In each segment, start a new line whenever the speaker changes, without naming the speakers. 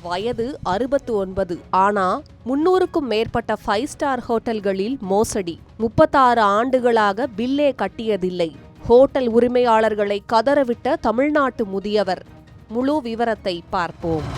வயது 69. ஆனா 300க்கும் மேற்பட்ட 5 ஸ்டார் ஹோட்டல்களில் மோசடி. 36 ஆண்டுகளாக பில்லே கட்டியதில்லை. ஹோட்டல் உரிமையாளர்களை கதறவிட்ட தமிழ்நாட்டு முதியவர். முழு விவரத்தை பார்ப்போம்.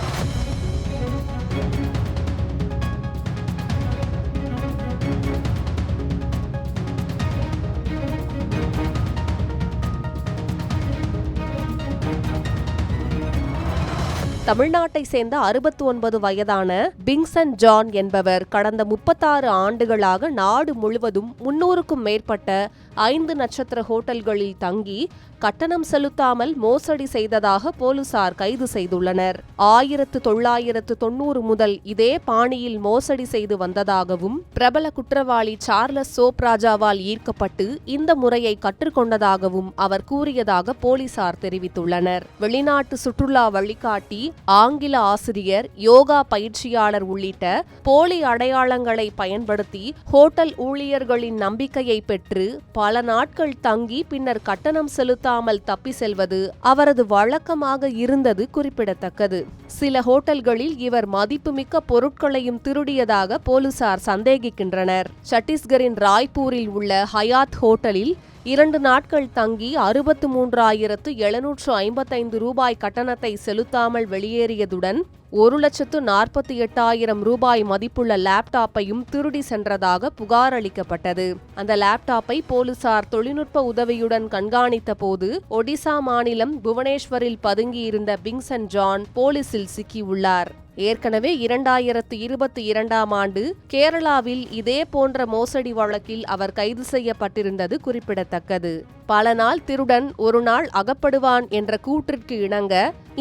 தமிழ்நாட்டை சேர்ந்த 69 வயதான பிங்சன் ஜான் என்பவர் கடந்த 36 ஆண்டுகளாக நாடு முழுவதும் 300க்கும் மேற்பட்ட 5 நட்சத்திர ஹோட்டல்களில் தங்கி கட்டணம் செலுத்தாமல் மோசடி செய்ததாக போலீசார் கைது செய்துள்ளனர். 1990 முதல் இதே பாணியில் மோசடி செய்து வந்ததாகவும் பிரபல குற்றவாளி சார்லஸ் சோப்ராஜாவால் ஈர்க்கப்பட்டு இந்த முறையை கற்றுக்கொண்டதாகவும் அவர் கூறியதாக போலீசார் தெரிவித்துள்ளனர். வெளிநாட்டு சுற்றுலா வழிகாட்டி, ஆங்கில ஆசிரியர், யோகா பயிற்சியாளர் உள்ளிட்ட போலி அடையாளங்களை பயன்படுத்தி ஹோட்டல் ஊழியர்களின் நம்பிக்கையை பெற்று பல நாட்கள் தங்கி பின்னர் கட்டணம் செலுத்தாமல் தப்பி செல்வது அவரது வழக்கமாக இருந்தது குறிப்பிடத்தக்கது. சில ஹோட்டல்களில் இவர் மதிப்புமிக்க பொருட்களையும் திருடியதாக போலீசார் சந்தேகிக்கின்றனர். சத்தீஸ்கரின் ராய்ப்பூரில் உள்ள ஹயாத் ஹோட்டலில் 2 நாட்கள் தங்கி 63,755 ரூபாய் கட்டணத்தை செலுத்தாமல் வெளியேறியதுடன் 1,48,000 ரூபாய் மதிப்புள்ள லேப்டாப்பையும் திருடி சென்றதாக புகார் அளிக்கப்பட்டது. அந்த லேப்டாப்பை போலீசார் தொழில்நுட்ப உதவியுடன் கண்காணித்த போது ஒடிசா மாநிலம் புவனேஸ்வரில் பதுங்கியிருந்த பிங்சன் ஜான் போலீசில் சிக்கியுள்ளார். ஏற்கனவே 2022ஆம் ஆண்டு கேரளாவில் இதே போன்ற மோசடி வழக்கில் அவர் கைது செய்யப்பட்டிருந்தது குறிப்பிடத்தக்கது. பல நாள் திருடன் ஒரு நாள் அகப்படுவான் என்ற கூற்றிற்கு இணங்க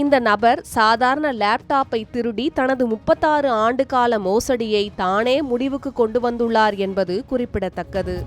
இந்த நபர் சாதாரண லேப்டாப்பை திருடி தனது 36 ஆண்டு கால மோசடியை தானே முடிவுக்கு கொண்டு வந்துள்ளார் என்பது குறிப்பிடத்தக்கது.